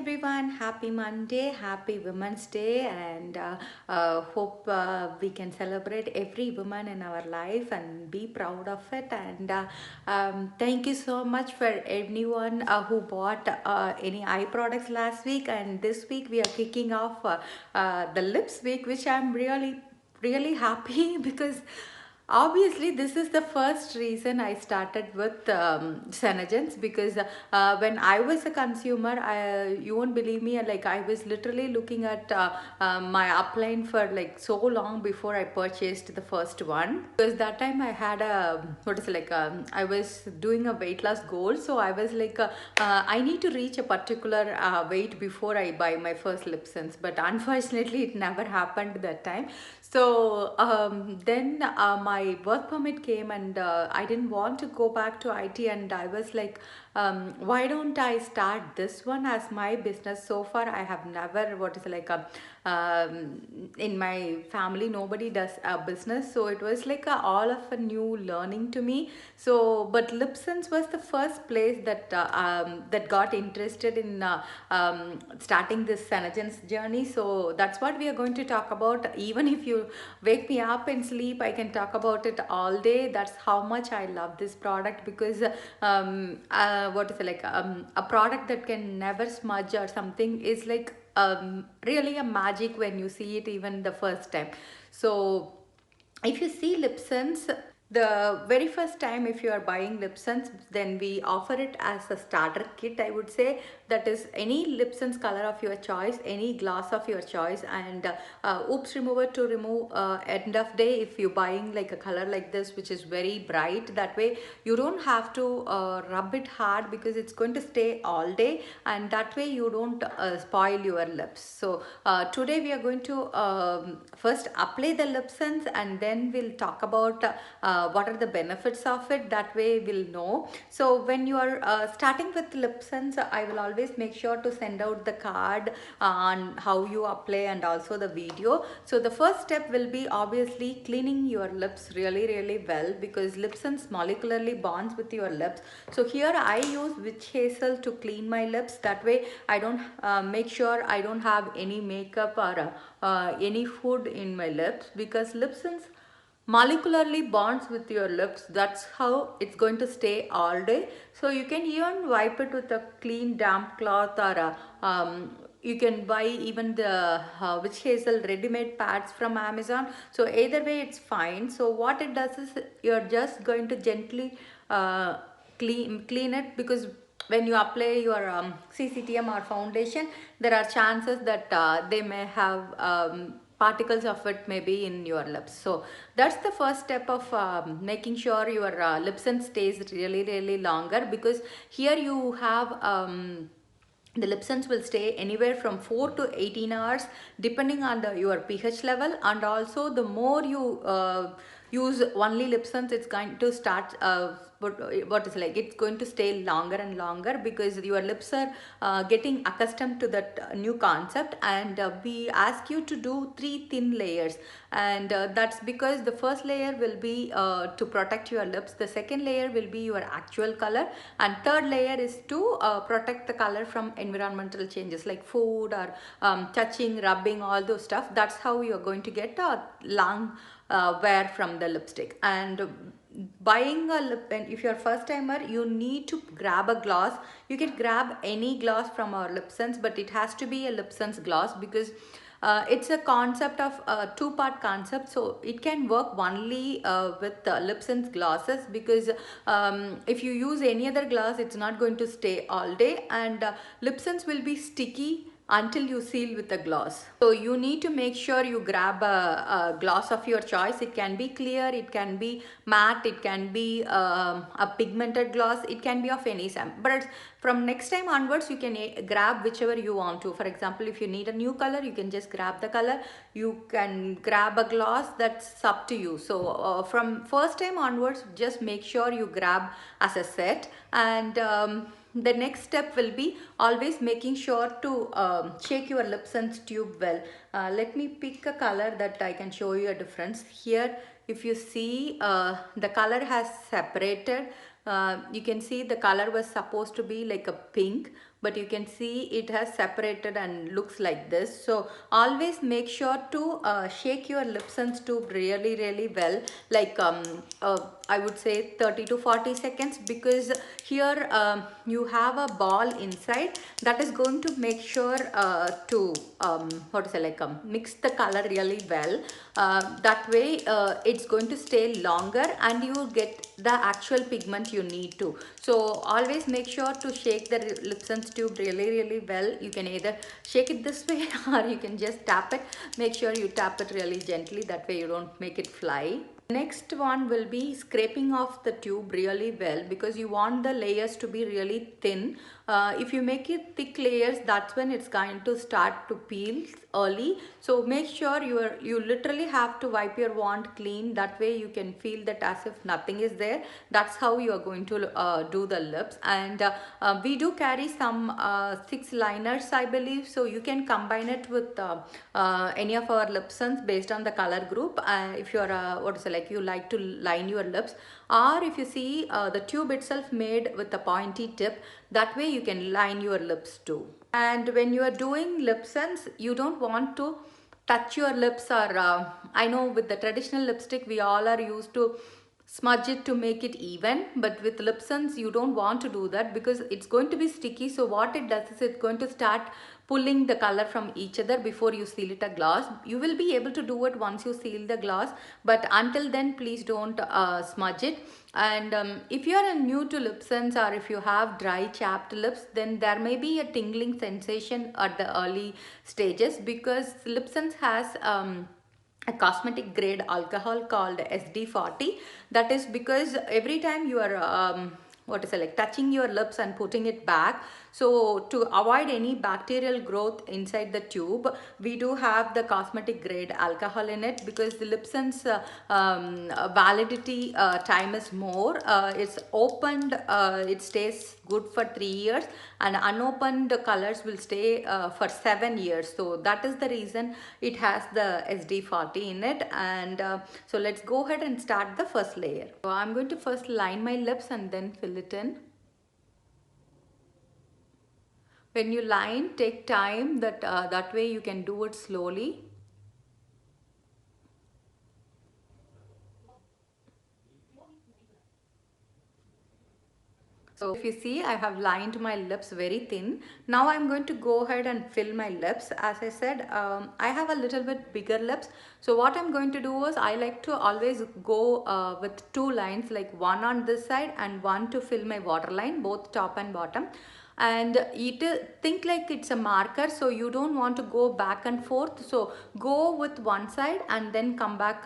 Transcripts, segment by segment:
everyone, happy Monday, happy Women's Day, and hope we can celebrate every woman in our life and be proud of it. And thank you so much for anyone who bought any eye products last week. And this week we are kicking off the lips week, which I'm really happy because obviously this is the first reason I started with Senegens, because when I was a consumer, you won't believe me, like I was literally looking at my upline for like so long before I purchased the first one, because that time I had a what is it, like I was doing a weight loss goal. So I was like I need to reach a particular weight before I buy my first lip sense, but unfortunately it never happened that time. So then my work permit came, and I didn't want to go back to IT, and I was like, why don't I start this one as my business? So far I have never, what is it, like in my family nobody does a business, so it was like all of a new learning to me. So but Lipsense was the first place that that got interested in starting this Senegens journey. So that's what we are going to talk about. Even if you wake me up and sleep, I can talk about it all day. That's how much I love this product, because what is it, like a product that can never smudge or something is like really a magic when you see it even the first time. So if you see Lipsense, the very first time if you are buying Lipsense, then we offer it as a starter kit, I would say. That is any Lipsense color of your choice, any gloss of your choice, and oops remover to remove end of day if you're buying like a color like this which is very bright. That way you don't have to rub it hard, because it's going to stay all day, and that way you don't spoil your lips. So today we are going to first apply the Lipsense, and then we'll talk about what are the benefits of it. That way we'll know. So when you are starting with Lipsense, I will always make sure to send out the card on how you apply and also the video. So the first step will be obviously cleaning your lips really well, because Lipsense molecularly bonds with your lips. So here I use witch hazel to clean my lips. That way I don't make sure I don't have any makeup or any food in my lips, because Lipsense molecularly bonds with your lips. That's how it's going to stay all day. So you can even wipe it with a clean damp cloth, or you can buy even the witch hazel ready-made pads from Amazon. So either way it's fine. So what it does is you're just going to gently clean it, because when you apply your CCTM or foundation, there are chances that they may have particles of it maybe in your lips. So that's the first step of making sure your lip sense stays really longer, because here you have the Lipsense will stay anywhere from 4 to 18 hours depending on your pH level. And also the more you use only Lipsense, it's going to start what is like, it's going to stay longer and longer, because your lips are getting accustomed to that new concept. And we ask you to do 3 thin layers, and that's because the first layer will be to protect your lips, the second layer will be your actual color, and third layer is to protect the color from environmental changes like food or touching, rubbing, all those stuff. That's how you're going to get a long wear from the lipstick. And buying a lip pen, if you're a first timer, you need to grab a gloss. You can grab any gloss from our Lipsense, but it has to be a Lipsense gloss, because it's a concept of a two-part concept. So it can work only with Lipsense glosses, because if you use any other gloss, it's not going to stay all day, and Lipsense will be sticky until you seal with a gloss. So you need to make sure you grab a gloss of your choice. It can be clear, it can be matte, it can be a pigmented gloss, it can be of any sam. But from next time onwards, you can grab whichever you want to. For example, if you need a new color, you can just grab the color. You can grab a gloss, that's up to you. So from first time onwards, just make sure you grab as a set. And the next step will be always making sure to shake your Lipsense tube well. Let me pick a color that I can show you a difference. Here if you see, the color has separated. You can see the color was supposed to be like a pink, but you can see it has separated and looks like this. So always make sure to shake your Lipson's tube really well, like I would say 30 to 40 seconds, because here you have a ball inside that is going to make sure to what to say, like mix the color really well. That way it's going to stay longer and you get the actual pigment you need to. So always make sure to shake the Lipson's tube really well. You can either shake it this way or you can just tap it. Make sure you tap it really gently, that way you don't make it fly. Next one will be scraping off the tube really well, because you want the layers to be really thin. If you make it thick layers, that's when it's going to start to peel early. So make sure you literally have to wipe your wand clean, that way you can feel that as if nothing is there. That's how you are going to do the lips. And we do carry some 6 liners, I believe, so you can combine it with any of our Lipsons based on the color group. If you're what to say, like you like to line your lips, or if you see the tube itself made with a pointy tip, that way you can line your lips too. And when you are doing Lipsons, you don't want to touch your lips, or I know with the traditional lipstick we all are used to smudge it to make it even, but with Lipsons you don't want to do that, because it's going to be sticky. So what it does is it's going to start pulling the color from each other before you seal it a gloss. You will be able to do it once you seal the gloss, but until then please don't smudge it. And if you are new to Lipsons, or if you have dry chapped lips, then there may be a tingling sensation at the early stages, because Lipsons has a cosmetic grade alcohol called SD40. That is because every time you are what is it, like touching your lips and putting it back, so to avoid any bacterial growth inside the tube, we do have the cosmetic grade alcohol in it, because the Lipsons validity time is more. It's opened, it stays good for 3 years, and unopened colors will stay for 7 years. So that is the reason it has the SD40 in it. And so let's go ahead and start the first layer. So I'm going to first line my lips and then fill it in. When you line, take time, that way you can do it slowly. So if you see, I have lined my lips very thin. Now I'm going to go ahead and fill my lips. As I said, I have a little bit bigger lips. So what I'm going to do is, I like to always go with 2 lines, like one on this side and one to fill my waterline, both top and bottom. And think like it's a marker, so you don't want to go back and forth. So go with one side and then come back,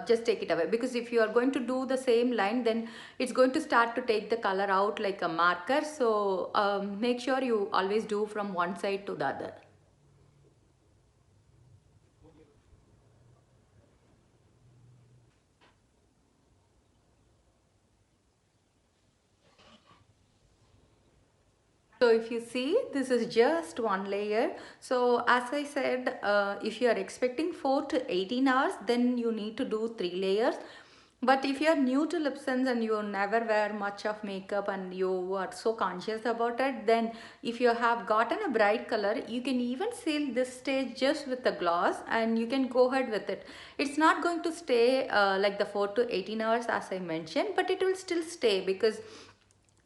just take it away, because if you are going to do the same line, then it's going to start to take the color out like a marker. So make sure you always do from one side to the other. So if you see, this is just one layer. So as I said, if you are expecting 4 to 18 hours, then you need to do 3 layers. But if you are new to Lipsons and you never wear much of makeup and you are so conscious about it, then if you have gotten a bright color, you can even seal this stage just with the gloss and you can go ahead with it. It's not going to stay like the 4 to 18 hours as I mentioned, but it will still stay, because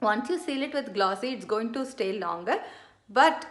once you seal it with glossy, it's going to stay longer. But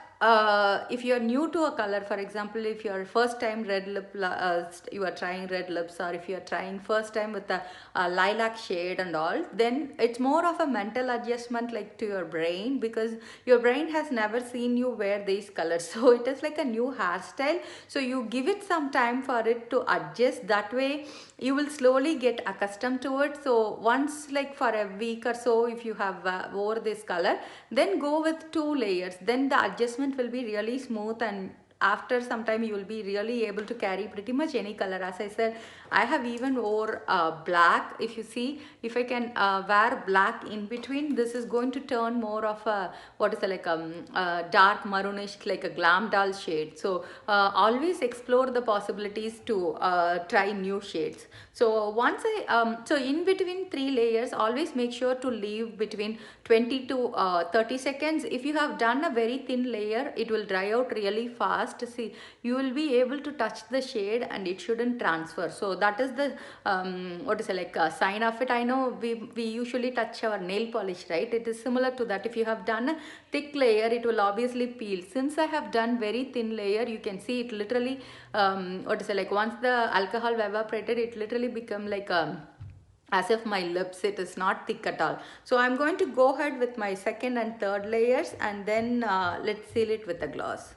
if you're new to a color, for example, if you're first time you are trying red lips, or if you're trying first time with a lilac shade and all, then it's more of a mental adjustment, like to your brain, because your brain has never seen you wear these colors. So it is like a new hairstyle. So you give it some time for it to adjust. That way you will slowly get accustomed to it. So once, like for a week or so, if you have wore this color, then go with 2 layers, then the adjustment will be really smooth and after some time you will be really able to carry pretty much any color. As I said, I have even wore black. If you see, if I can wear black in between, this is going to turn more of a, what is it, like dark maroonish, like a glam doll shade. So always explore the possibilities to try new shades. So once I so in between three layers, always make sure to leave between 20 to 30 seconds. If you have done a very thin layer, it will dry out really fast. See, you will be able to touch the shade and it shouldn't transfer. So that is the what is it, like a sign of it. I know we usually touch our nail polish, right? It is similar to that. If you have done a thick layer, it will obviously peel. Since I have done very thin layer, you can see it literally what is it, like once the alcohol evaporated, it literally become like a as if my lips, it is not thick at all. So I'm going to go ahead with my second and third layers, and then let's seal it with the gloss.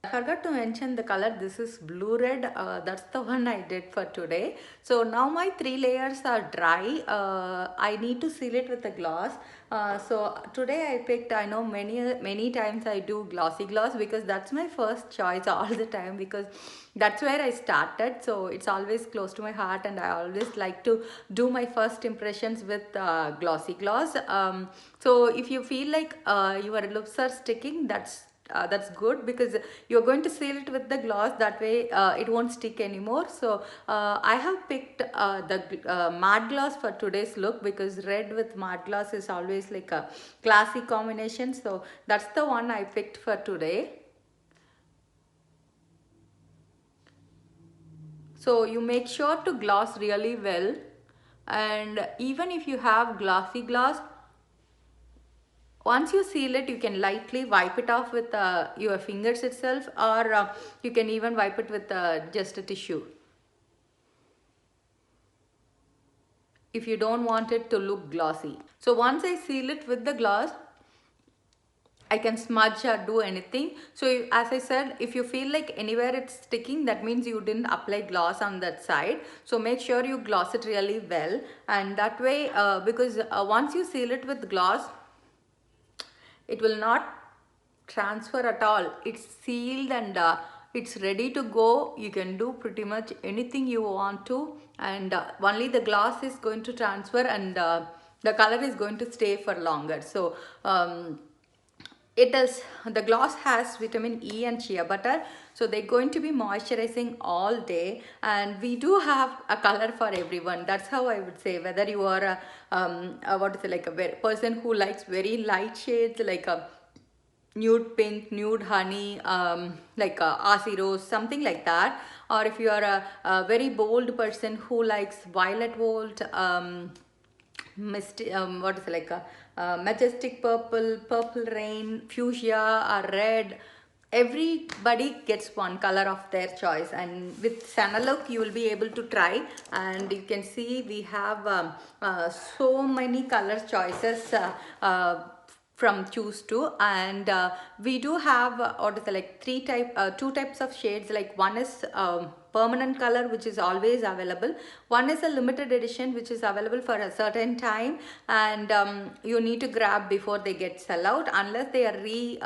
I forgot to mention the color. This is blue red. That's the one I did for today. So now my three layers are dry. I need to seal it with a gloss. So today I picked, I know many times I do glossy gloss because that's my first choice all the time, because that's where I started. So it's always close to my heart, and I always like to do my first impressions with glossy gloss. So if you feel like your lips are sticking, that's good, because you're going to seal it with the gloss. That way it won't stick anymore. So I have picked the matte gloss for today's look, because red with matte gloss is always like a classy combination. So that's the one I picked for today. So you make sure to gloss really well, and even if you have glossy gloss, once you seal it, you can lightly wipe it off with your fingers itself, or you can even wipe it with just a tissue if you don't want it to look glossy. So once I seal it with the gloss, I can smudge or do anything. So as I said, if you feel like anywhere it's sticking, that means you didn't apply gloss on that side. So make sure you gloss it really well, and that way because once you seal it with gloss, it will not transfer at all. It's sealed, and it's ready to go. You can do pretty much anything you want to, and only the gloss is going to transfer, and the color is going to stay for longer. So it is, the gloss has vitamin E and shea butter, so they're going to be moisturizing all day, and we do have a color for everyone. That's how I would say, whether you are a what is it, like a person who likes very light shades, like a nude pink, nude honey, like a Aussie rose, something like that, or if you are a very bold person who likes violet volt, misty, what is it, like a majestic purple, purple rain, fuchsia, or red. Everybody gets one color of their choice, and with Sanalook you will be able to try, and you can see we have so many color choices from choose to, and we do have what is it, like two types of shades. Like one is permanent color, which is always available. One is a limited edition, which is available for a certain time, and you need to grab before they get sell out, unless they are released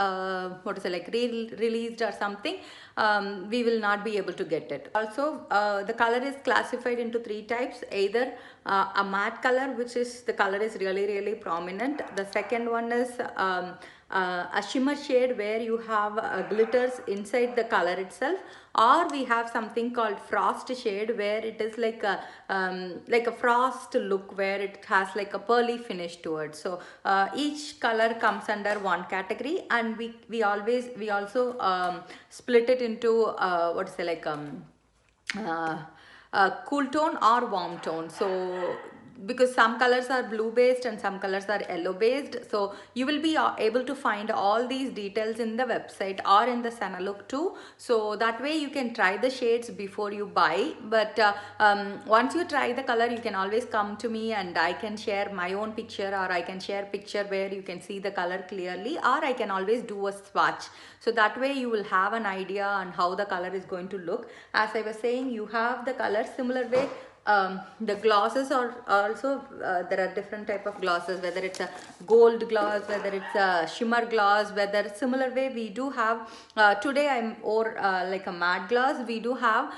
or something. We will not be able to get it. Also the color is classified into three types: either a matte color, which is the color is really prominent. The second one is a shimmer shade, where you have glitters inside the color itself, or we have something called frost shade, where it is like a frost look, where it has like a pearly finish to it. So each color comes under one category, and we also split it into what is it, like cool tone or warm tone. So because some colors are blue based and some colors are yellow based, so you will be able to find all these details in the website or in the Senalook too. So that way you can try the shades before you buy. But once you try the color, you can always come to me and I can share my own picture, or I can share picture where you can see the color clearly, or I can always do a swatch. So that way you will have an idea on how the color is going to look. As I was saying, you have the color similar way. The glosses are also, there are different type of glosses, whether it's a gold gloss, whether it's a shimmer gloss, whether similar way we do have, today I'm or like a matte gloss. We do have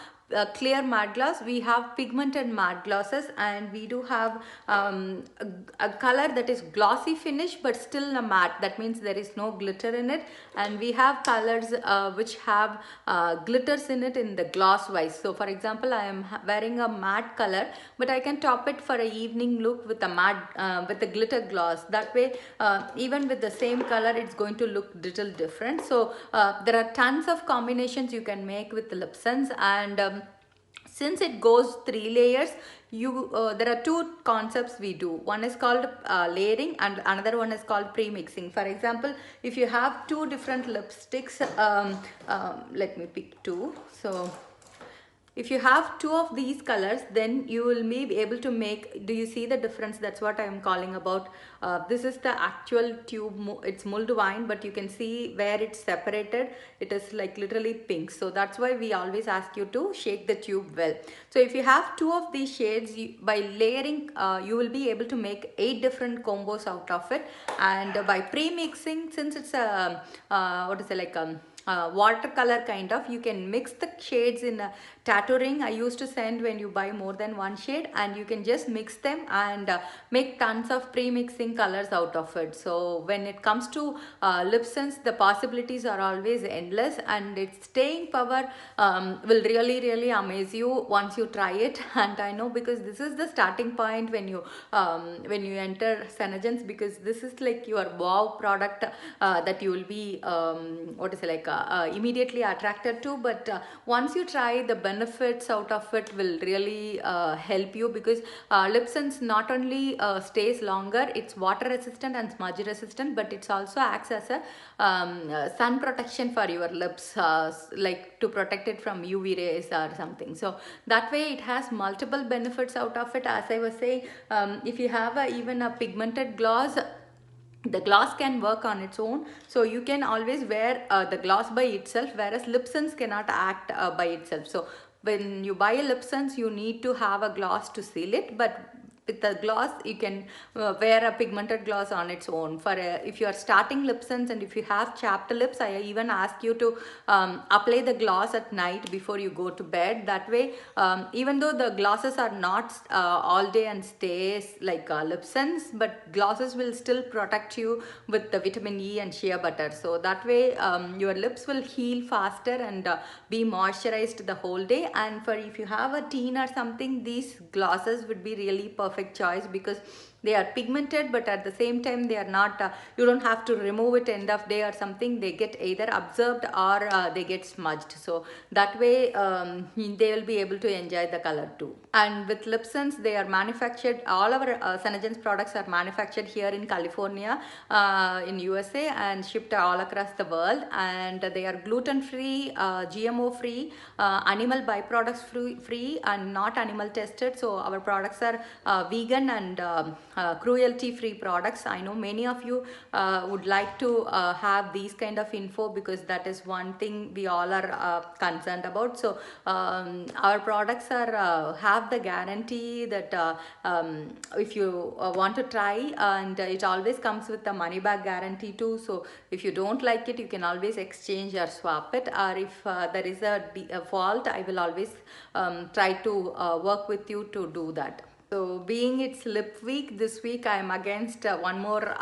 clear matte gloss, we have pigmented matte glosses, and we do have a color that is glossy finish but still a matte, that means there is no glitter in it. And we have colors which have glitters in it in the gloss wise. So for example, I am wearing a matte color, but I can top it for a evening look with a matte with a glitter gloss. That way even with the same color, it's going to look little different. So there are tons of combinations you can make with the Lipsons. And since it goes 3 layers, you there are two concepts we do. One is called layering and another one is called pre-mixing. For example, if you have two different lipsticks, let me pick two. So if you have two of these colors, then you will be able to make, do you see the difference? That's what I am calling about. This is the actual tube, it's mulled wine, but you can see where it's separated, it is like literally pink. So that's why we always ask you to shake the tube well. So if you have two of these shades, by layering, you will be able to make 8 different combos out of it. And by pre-mixing, since it's a what is it, like watercolor kind of, you can mix the shades in a tattoo ring I used to send when you buy more than one shade, and you can just mix them and make tons of pre-mixing colors out of it. So when it comes to Lipsons, the possibilities are always endless, and its staying power will really amaze you once you try it. And I know, because this is the starting point when you enter Senegence, because this is like your wow product that you will be what is it, like immediately attracted to. But once you try, the benefits out of it will really help you, because Lipsons not only stays longer, it's water resistant and smudge resistant, but it also acts as a sun protection for your lips, like to protect it from UV rays or something. So that way it has multiple benefits out of it. As I was saying, if you have even a pigmented gloss, the gloss can work on its own, so you can always wear the gloss by itself, whereas Lipsons cannot act by itself. So when you buy a Lipsons, you need to have a gloss to seal it, but with the gloss you can wear a pigmented gloss on its own. For if you are starting Lipsons and if you have chapped lips, I even ask you to apply the gloss at night before you go to bed. That way even though the glosses are not all day and stays like Lipsons, but glosses will still protect you with the vitamin E and shea butter. So that way your lips will heal faster and be moisturized the whole day. And for if you have a teen or something, these glosses would be really perfect choice, because they are pigmented, but at the same time they are not you don't have to remove it end of day or something. They get either absorbed or they get smudged, so that way they will be able to enjoy the color too. And with Lipsons, they are manufactured, all our Senegence products are manufactured here in California in USA and shipped all across the world. And they are gluten free, GMO free, animal byproducts free and not animal tested. So our products are vegan and cruelty free products. I know many of you would like to have these kind of info, because that is one thing we all are concerned about. So our products are have the guarantee that if you want to try, and it always comes with a money back guarantee too. So if you don't like it, you can always exchange or swap it, or if there is a fault, I will always try to work with you to do that. So being it's lip week, this week I am against one more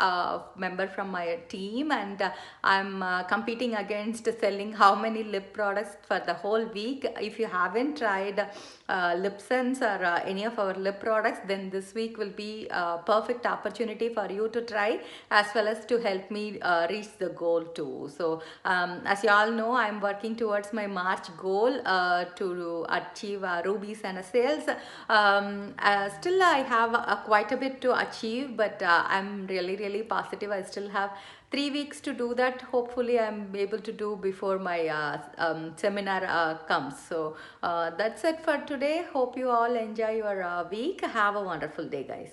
member from my team, and I'm competing against selling how many lip products for the whole week. If you haven't tried Lipsons or any of our lip products, then this week will be a perfect opportunity for you to try, as well as to help me reach the goal too. So as you all know, I'm working towards my March goal to achieve rubies and sales. still I have quite a bit to achieve, but I'm really, really positive. I still have 3 weeks to do that. Hopefully, I'm able to do before my seminar comes. So that's it for today. Hope you all enjoy your week. Have a wonderful day, guys.